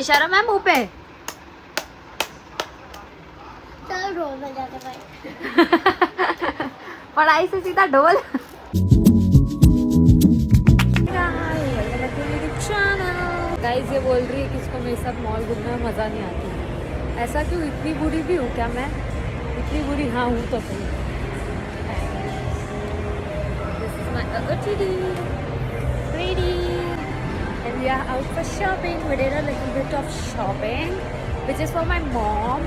शर्म है मुंह पे? चल ढोल बजाते भाई। पढ़ाई से सीधा ढोल। गाइस ये बोल रही है कि इसको मेरे साथ मॉल घूमने में मजा नहीं आती। ऐसा क्यों? इतनी बुरी भी हूँ क्या मैं? इतनी बुरी हाँ हूँ तो सही। This is my other titty. Pretty. And we are out for shopping. We did a little bit of shopping, which is for my mom.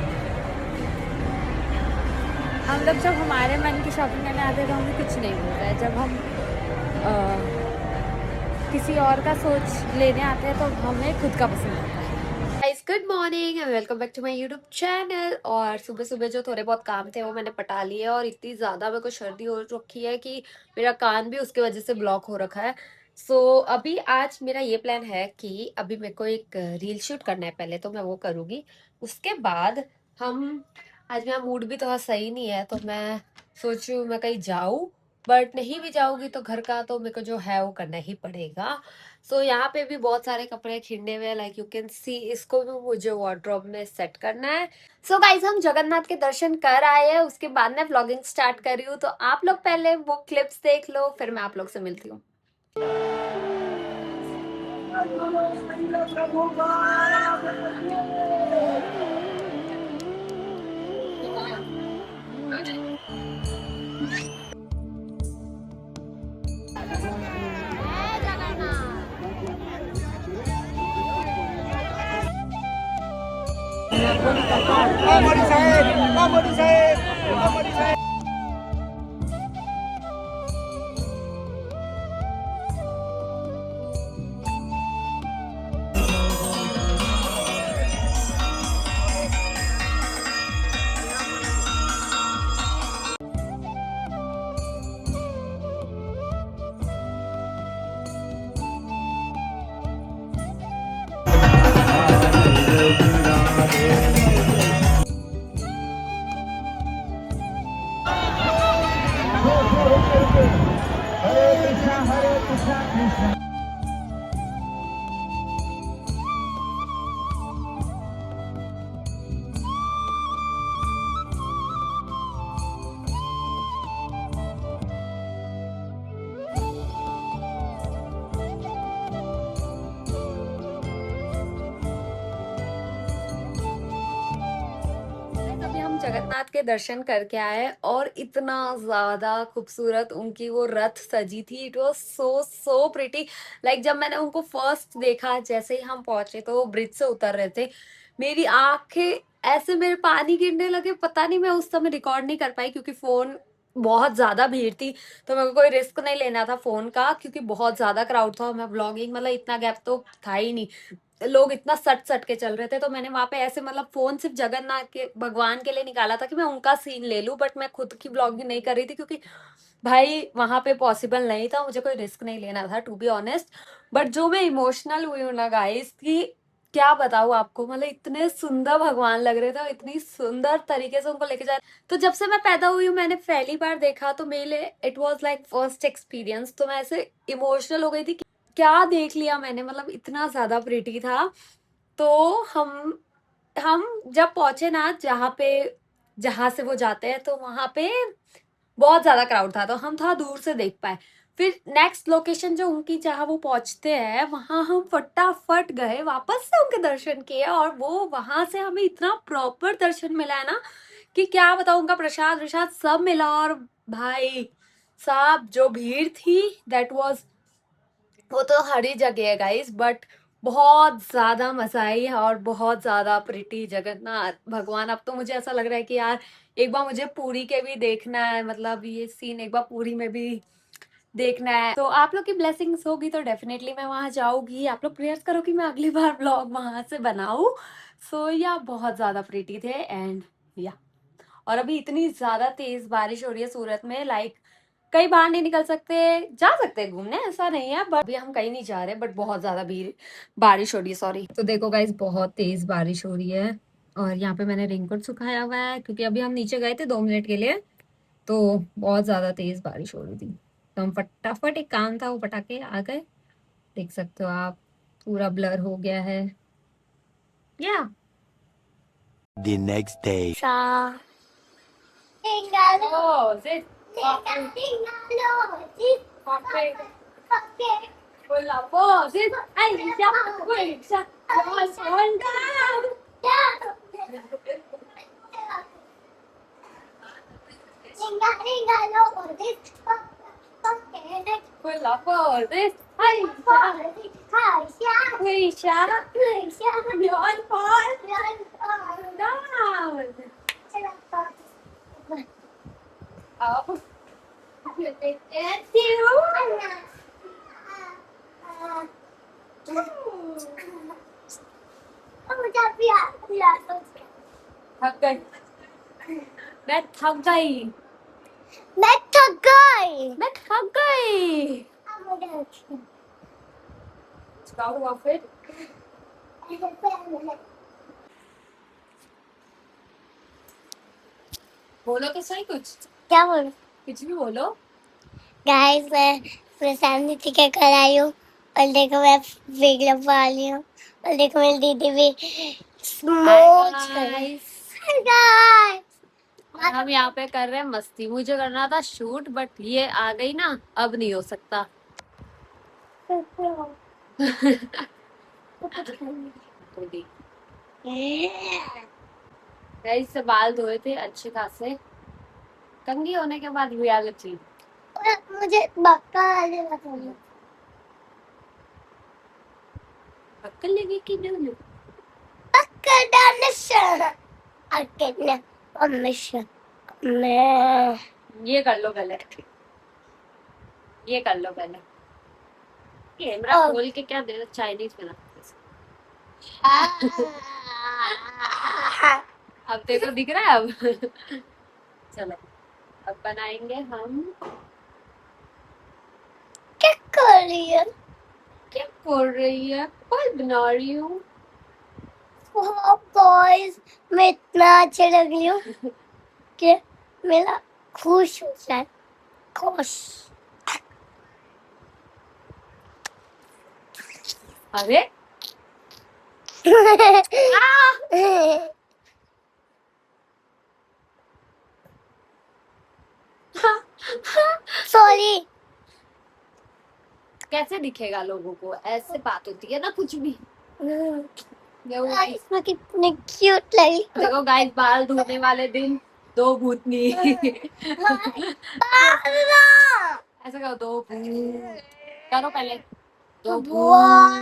हम लोग जब हमारे मन की शॉपिंग करने आते हैं तो हमें कुछ नहीं मिलता है। जब हम किसी और का सोच लेने आते हैं तो हमें खुद का पसंद आता है। Guys good morning and welcome back to my YouTube channel. और सुबह सुबह जो थोड़े बहुत काम थे वो मैंने पटा लिए और इतनी ज़्यादा मेरे को सर्दी हो रखी है कि मेरा कान भी उसके वजह से ब्लॉक हो रखा है। अभी आज मेरा ये प्लान है कि अभी मेरे को एक रील शूट करना है। पहले तो मैं वो करूँगी, उसके बाद हम आज मेरा मूड भी थोड़ा सही नहीं है तो मैं सोच रही हूँ मैं कहीं जाऊँ, बट नहीं भी जाऊंगी तो घर का तो मेरे को जो है वो करना ही पड़ेगा। यहाँ पे भी बहुत सारे कपड़े खिंडे हुए हैं, लाइक यू कैन सी। इसको भी मुझे वार्डरोब में सेट करना है। गाइज हम जगन्नाथ के दर्शन कर आए हैं, उसके बाद मैं व्लॉगिंग स्टार्ट कर रही हूँ। तो आप लोग पहले वो क्लिप्स देख लो, फिर मैं आप लोग से मिलती हूँ। जगन्नाथ के दर्शन करके आए और इतना ज्यादा खूबसूरत उनकी वो रथ सजी थी। It was so so pretty. Like जब मैंने उनको फर्स्ट देखा, जैसे ही हम पहुंचे तो वो ब्रिज से उतर रहे थे, मेरी आंखें ऐसे मेरे पानी गिरने लगे। पता नहीं, मैं उस समय रिकॉर्ड नहीं कर पाई क्योंकि फोन बहुत ज्यादा भीड़ थी, तो मेरे को कोई रिस्क नहीं लेना था फोन का क्योंकि बहुत ज्यादा क्राउड था। मैं ब्लॉगिंग मतलब इतना गैप तो था ही नहीं, लोग इतना सट सट के चल रहे थे। तो मैंने वहां पे ऐसे मतलब फोन सिर्फ जगन्नाथ के भगवान के लिए निकाला था कि मैं उनका सीन ले लूं, बट मैं खुद की ब्लॉगिंग नहीं कर रही थी क्योंकि भाई वहां पे पॉसिबल नहीं था, मुझे कोई रिस्क नहीं लेना था टू बी ऑनेस्ट। बट जो मैं इमोशनल हुई हूँ ना गाइस कि क्या बताऊँ आपको, मतलब इतने सुंदर भगवान लग रहे थे और इतनी सुंदर तरीके से उनको लेके जा। तो जब से मैं पैदा हुई हूँ मैंने पहली बार देखा, तो मेरे लिए it was like first experience. तो मैं ऐसे इमोशनल हो गई थी, क्या देख लिया मैंने, मतलब इतना ज्यादा प्रिटी था। तो हम जब पहुंचे ना जहां से वो जाते हैं, तो वहां पे बहुत ज्यादा क्राउड था तो हम थोड़ा दूर से देख पाए। फिर नेक्स्ट लोकेशन जो उनकी जहां वो पहुंचते हैं, वहां हम फटाफट गए, वापस से उनके दर्शन किए और वो वहां से हमें इतना प्रॉपर दर्शन मिला है ना कि क्या बताऊं। उनका प्रसाद प्रसाद सब मिला और भाई साहब जो भीड़ थी दैट वाज, वो तो हर ही जगह है गाइस, बट बहुत ज्यादा मजा आई और बहुत ज्यादा प्रिटी जगन्नाथ भगवान। अब तो मुझे ऐसा लग रहा है कि यार एक बार मुझे पुरी के भी देखना है, मतलब ये सीन एक बार पुरी में भी देखना है। तो आप लोग की ब्लेसिंग्स होगी तो डेफिनेटली मैं वहां जाऊंगी। आप लोग प्रेयर्स करो कि मैं अगली बार ब्लॉग वहां से बनाऊं। या बहुत ज्यादा प्रिटी थे एंड या। और अभी इतनी ज्यादा तेज बारिश हो रही है सूरत में, लाइक कहीं बाहर नहीं निकल सकते। जा सकते हैं घूमने, ऐसा नहीं है, बट अभी हम कहीं नहीं जा रहे, बट बहुत ज्यादा भीड़ बारिश हो रही है। सॉरी। तो देखो गाइस बहुत तेज बारिश हो रही है और यहाँ पे मैंने रेनकोट सुखाया हुआ है क्योंकि अभी हम नीचे गए थे 2 मिनट के लिए, तो बहुत ज्यादा तेज बारिश हो रही थी। तो हम फटाफट, एक काम था वो पटाके आ गए। देख सकते हो आप, पूरा ब्लर हो गया है। Yeah. The next day. Sa. Tingalo. Oh, this. Tingalo. This. Coffee. Okay. Wala po. This. Ay, siya. Uy, siya. Yes, one down. Tingalo. This. Okay. Wala po. This. Ay, siya. Uy, siya. Yun po. Down. Up. And two. Thằng cây. Đất thằng cây. Đất thằng cây. Cháu qua phết. बोलो तो सही कुछ क्या बोलूं कुछ भी बोलो guys मैं प्रशांत टीका कर आई हूँ और देखो मैं विग लगवा रही हूँ और देखो मेरी दीदी भी स्मोच कर रही है Hi guys हम यहाँ पे कर रहे हैं मस्ती मुझे करना था शूट बट ये आ गई ना अब नहीं हो सकता गाइस से बाल धोए थे अच्छे खासे कंघी होने के बाद रियलिटी मुझे बक्का वाले बताइए अक्कल लगी कि नहीं बक्का डालने से अकेले परमिशन मैं ये कर लो पहले ये कर लो पहले कैमरा और- खोल के क्या दे रहा चाइनीज में अब देखो दिख रहा है अब चलो अब बनाएंगे हम क्या कर रही है क्या कर रही है फल बना रही हूँ बॉयज मैं इतना अच्छे लग रही हूँ कि मेरा खुश हो जाए खुश अरे सॉरी कैसे दिखेगा लोगों को ऐसे बात होती है ना कुछ भी ये वो इसमें कितने क्यूट लगी देखो गाइस बाल धोने वाले दिन दो भूतनी ऐसे करो दो भूत करो पहले दो भूत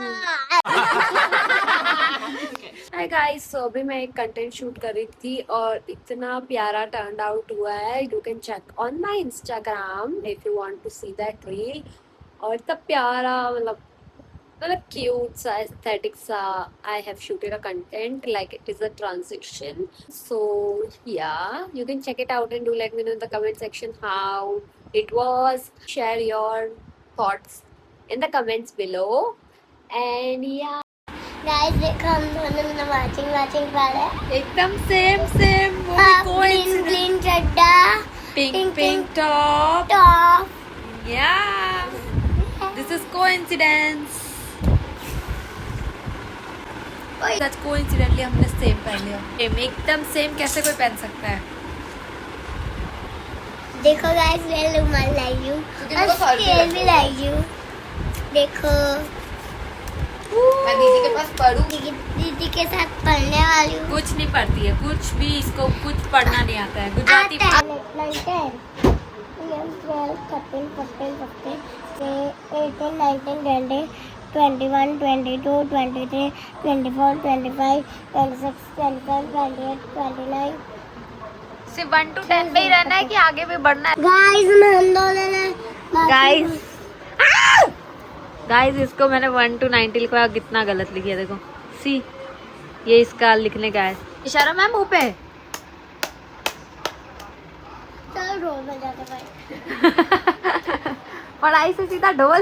हाय गाइस सो अभी मैं एक कंटेंट शूट कर रही थी और इतना प्यारा टर्न आउट हुआ है you can check on my Instagram if you want to see that reel और इतना प्यारा मतलब cute सा aesthetic सा I have shooted a content like it is a transition so yeah you can check it out and do let me know in the comment section how it was share your thoughts in the comments below and yeah guys देखो हम दोनों में matching कर रहे हैं एकदम same green green चड्डा pink top top yeah this is coincidence सच कोइंसिडेंटली हमने सेम पहन लिया सेम एकदम सेम कैसे कोई पहन सकता है देखो गाइस मैं रुमाल लाई हूँ और स्केल भी लाई हूँ देखो मैं दीदी के पास पढ़ूं दीदी के साथ पढ़ने वाली हूँ कुछ नहीं पढ़ती है कुछ भी इसको कुछ पढ़ना नहीं आता है गुजराती आता है 12 13 14 15 18 19 20 21 22 23 24 25 26 27 28 29 सिर्फ 1 to 10 पे ही रहना है कि आगे भी बढ़ना है गाइस मैं हम दोनों ने गाइस इसको मैंने 1 to 9 लिखवाया कितना गलत लिखा देखो सी ये इसका लिखने का है इशारा मैम मुंह पे चलो ढोल बजाते भाई पढ़ाई से सीधा ढोल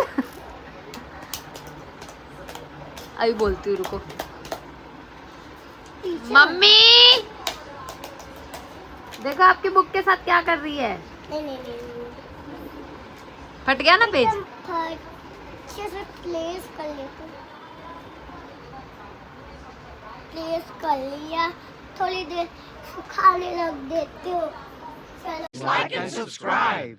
अभी बोलती हूँ रुको मम्मी देखो आपकी बुक के साथ क्या कर रही है नहीं फट गया ना पेज अच्छे से प्लेस कर लेते प्लेस कर लिया, थोड़ी देर सुखाने रख देती हूँ। चलो Like and subscribe.